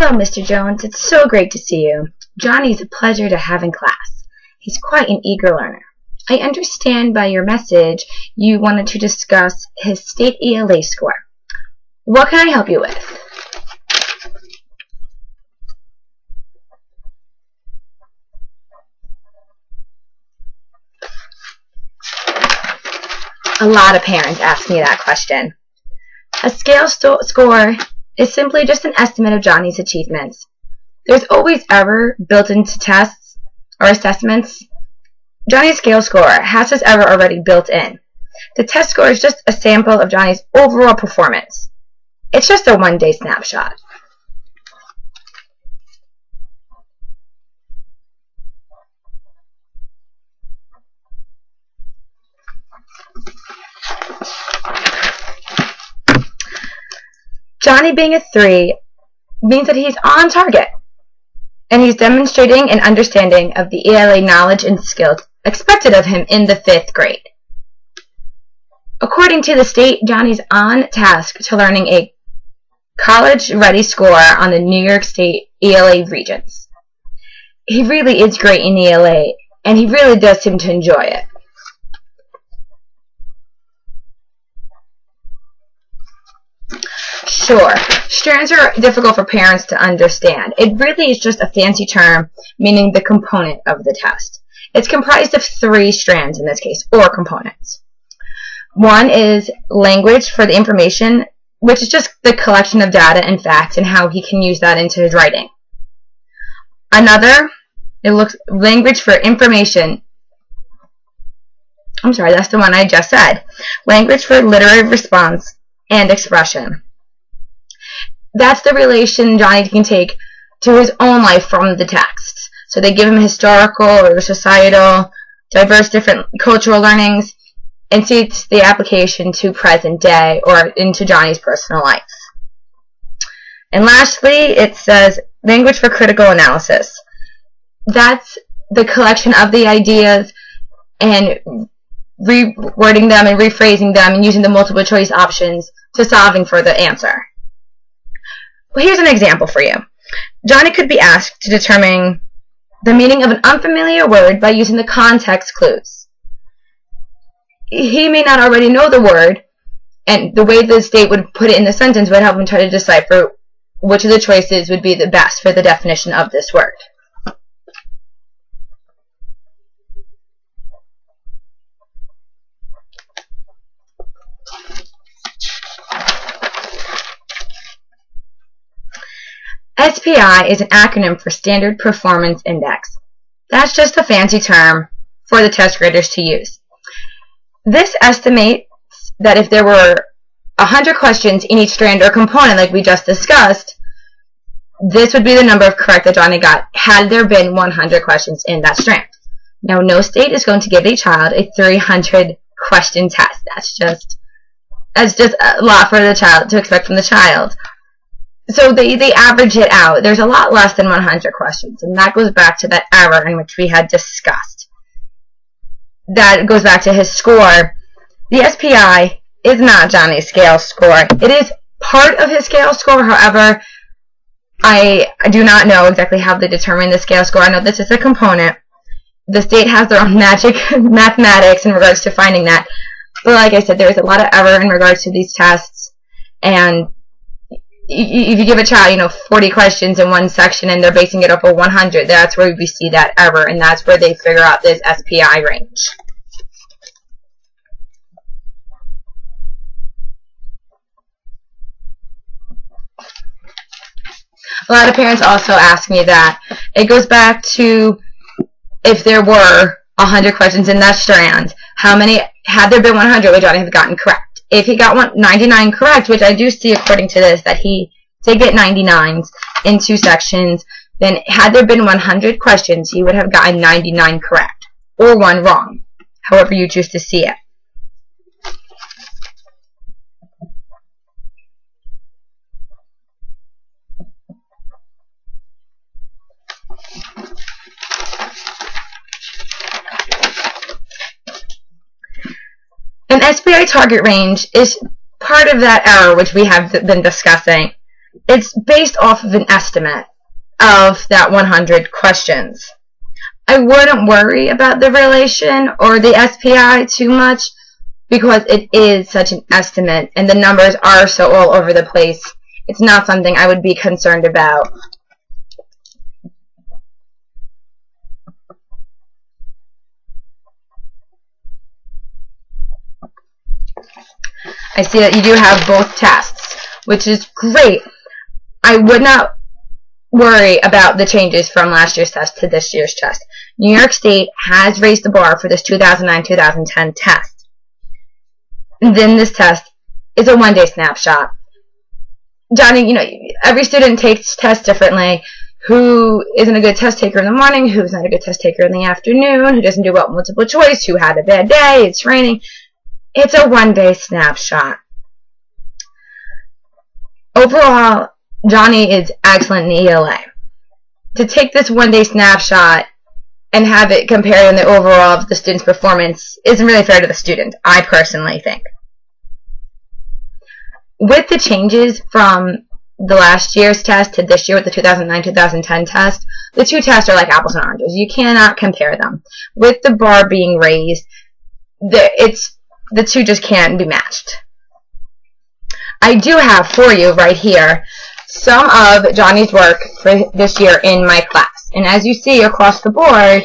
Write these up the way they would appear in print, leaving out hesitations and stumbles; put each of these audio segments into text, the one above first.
Hello, Mr. Jones. It's so great to see you. Johnny's a pleasure to have in class. He's quite an eager learner. I understand by your message you wanted to discuss his state ELA score. What can I help you with? A lot of parents ask me that question. A scale score is simply just an estimate of Johnny's achievements. There's always error built into tests or assessments. Johnny's scale score has this error already built in. The test score is just a sample of Johnny's overall performance. It's just a one-day snapshot. Johnny being a 3 means that he's on target, and he's demonstrating an understanding of the ELA knowledge and skills expected of him in the 5th grade. According to the state, Johnny's on task to learning a college-ready score on the New York State ELA Regents. He really is great in ELA, and he really does seem to enjoy it. Sure, strands are difficult for parents to understand. It really is just a fancy term meaning the component of the test. It's comprised of 3 strands in this case, or components. One is language for the information, which is just the collection of data and facts and how he can use that into his writing. Another, it looks language for information. I'm sorry, that's the one I just said. Language for literary response and expression. That's the relation Johnny can take to his own life from the text. So they give him historical or societal, diverse different cultural learnings, and see the application to present day or into Johnny's personal life. And lastly, it says language for critical analysis. That's the collection of the ideas and rewording them and rephrasing them and using the multiple choice options to solving for the answer. Well, here's an example for you. Johnny could be asked to determine the meaning of an unfamiliar word by using the context clues. He may not already know the word, and the way the state would put it in the sentence would help him try to decipher which of the choices would be the best for the definition of this word. SPI is an acronym for Standard Performance Index. That's just a fancy term for the test graders to use. This estimates that if there were 100 questions in each strand or component like we just discussed, this would be the number of correct that Johnny got had there been 100 questions in that strand. Now, no state is going to give a child a 300 question test. That's just a lot for the child to expect from the child. So they average it out. There's a lot less than 100 questions, and that goes back to that error in which we had discussed. That goes back to his score. The SPI is not Johnny's scale score. It is part of his scale score. However, I do not know exactly how they determine the scale score. I know this is a component. The state has their own magic mathematics in regards to finding that. But like I said, there's a lot of error in regards to these tests, and if you give a child, 40 questions in one section and they're basing it off of 100, that's where we see that error, and that's where they figure out this SPI range. A lot of parents also ask me that. It goes back to if there were 100 questions in that strand, how many, had there been 100, would Johnny have gotten correct? If he got 99 correct, which I do see according to this, that he did get 99s in 2 sections, then had there been 100 questions, he would have gotten 99 correct, or 1 wrong, however you choose to see it. An SPI target range is part of that error which we have been discussing. it's based off of an estimate of that 100 questions. I wouldn't worry about the relation or the SPI too much because it is such an estimate and the numbers are so all over the place. It's not something I would be concerned about. I see that you do have both tests, which is great. I would not worry about the changes from last year's test to this year's test. New York State has raised the bar for this 2009-2010 test. And then this test is a one-day snapshot. Johnny, every student takes tests differently. Who isn't a good test taker in the morning, who's not a good test taker in the afternoon, who doesn't do well multiple choice, who had a bad day, it's raining. It's a one-day snapshot. Overall, Johnny is excellent in ELA. To take this one-day snapshot and have it compared in the overall of the student's performance isn't really fair to the student, I personally think. With the changes from the last year's test to this year with the 2009-2010 test, the two tests are like apples and oranges. You cannot compare them. With the bar being raised, the two just can't be matched. I do have for you right here some of Johnny's work for this year in my class. And as you see across the board,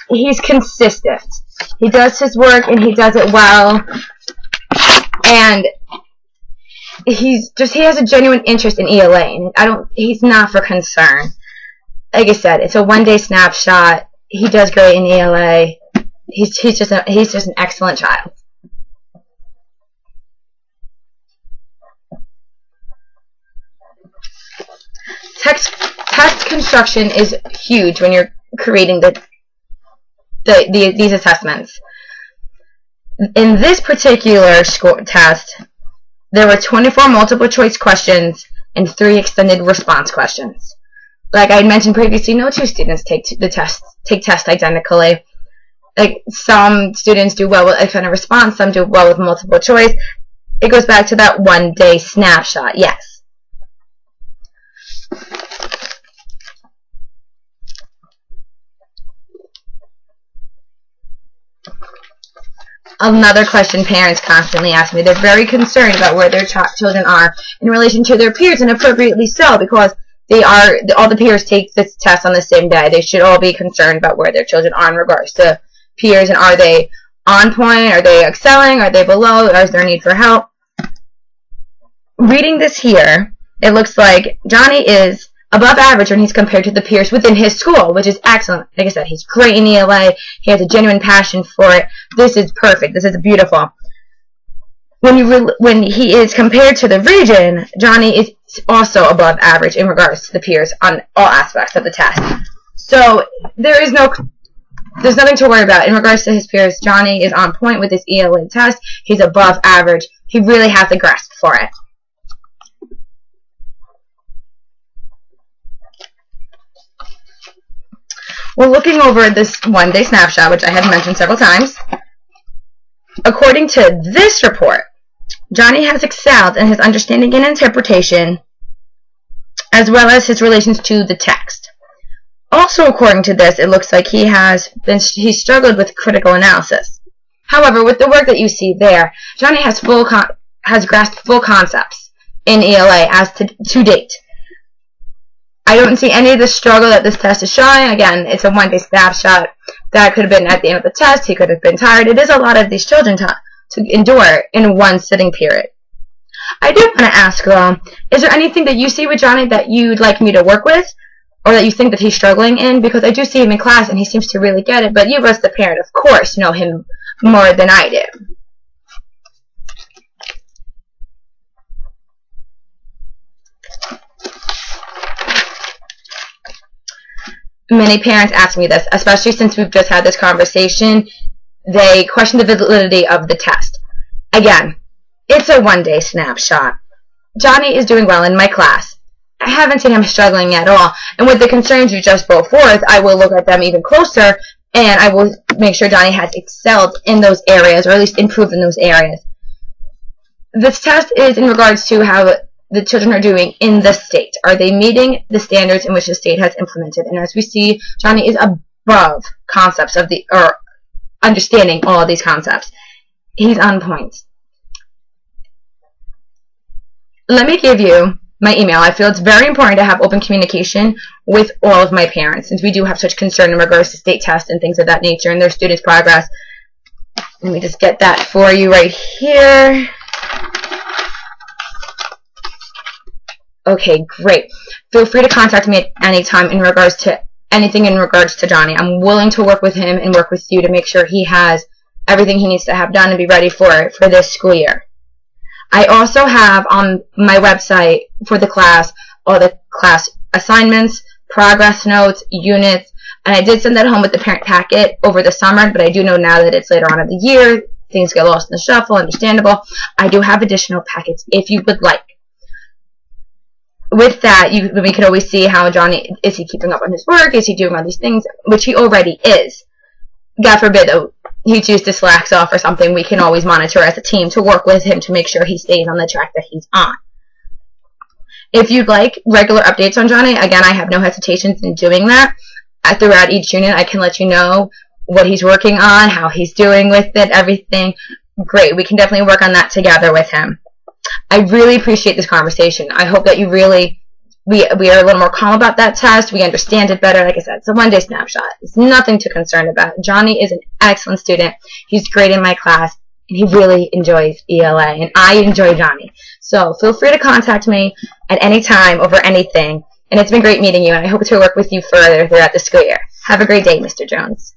he's consistent. He does his work and he does it well. And he has a genuine interest in ELA. And he's not for concern. Like I said, it's a one-day snapshot. He does great in ELA. He's just an excellent child. Test construction is huge when you're creating these assessments. In this particular test, there were 24 multiple choice questions and 3 extended response questions. Like I mentioned previously, no two students take tests identically. Like some students do well with extended response, some do well with multiple choice. It goes back to that one-day snapshot, yes. Another question parents constantly ask me. They're very concerned about where their children are in relation to their peers, and appropriately so, because all the peers take this test on the same day. They should all be concerned about where their children are in regards to peers, and are they on point, are they excelling, are they below, or is there a need for help? Reading this here, it looks like Johnny is above average when he's compared to the peers within his school, which is excellent. Like I said, he's great in ELA. He has a genuine passion for it. This is perfect. This is beautiful. When he is compared to the region, Johnny is also above average in regards to the peers on all aspects of the test. So there's nothing to worry about in regards to his peers. Johnny is on point with this ELA test. He's above average. He really has a grasp for it. Well, looking over this one-day snapshot, which I had mentioned several times, according to this report, Johnny has excelled in his understanding and interpretation, as well as his relations to the text. Also, according to this, it looks like he struggled with critical analysis. However, with the work that you see there, Johnny has grasped full concepts in ELA as to date. I don't see any of the struggle that this test is showing. Again, it's a one-day snapshot. That could have been at the end of the test. He could have been tired. It is a lot of these children to endure in one sitting period. I do want to ask, though, is there anything that you see with Johnny that you'd like me to work with, or that you think that he's struggling in? Because I do see him in class, and he seems to really get it. But you, as the parent, of course, know him more than I do. Many parents ask me this, especially since we've just had this conversation. They question the validity of the test. Again, it's a one-day snapshot. Johnny is doing well in my class. I haven't seen him struggling at all. And with the concerns you just brought forth, I will look at them even closer, and I will make sure Johnny has excelled in those areas, or at least improved in those areas. This test is in regards to how the children are doing in the state. Are they meeting the standards in which the state has implemented? And as we see, Johnny is above concepts of or understanding all of these concepts. He's on point. Let me give you my email. I feel it's very important to have open communication with all of my parents, since we do have such concern in regards to state tests and things of that nature and their students' progress. Let me just get that for you right here. Okay, great. Feel free to contact me at any time in regards to anything in regards to Johnny. I'm willing to work with him and work with you to make sure he has everything he needs to have done and be ready for it for this school year. I also have on my website for the class all the class assignments, progress notes, units, and I did send that home with the parent packet over the summer, but I do know now that it's later on in the year, things get lost in the shuffle, understandable. I do have additional packets if you would like. With that, we could always see how Johnny, is he keeping up on his work, is he doing all these things, which he already is. God forbid, though, he chooses to slacks off or something, we can always monitor as a team to work with him to make sure he stays on the track that he's on. If you'd like regular updates on Johnny, again, I have no hesitations in doing that. Throughout each unit, I can let you know what he's working on, how he's doing with it, everything. Great, we can definitely work on that together with him. I really appreciate this conversation. I hope that you really, we are a little more calm about that test. We understand it better. Like I said, it's a one-day snapshot. It's nothing to concern about. Johnny is an excellent student. He's great in my class, and he really enjoys ELA, and I enjoy Johnny. So feel free to contact me at any time over anything. And it's been great meeting you, and I hope to work with you further throughout the school year. Have a great day, Mr. Jones.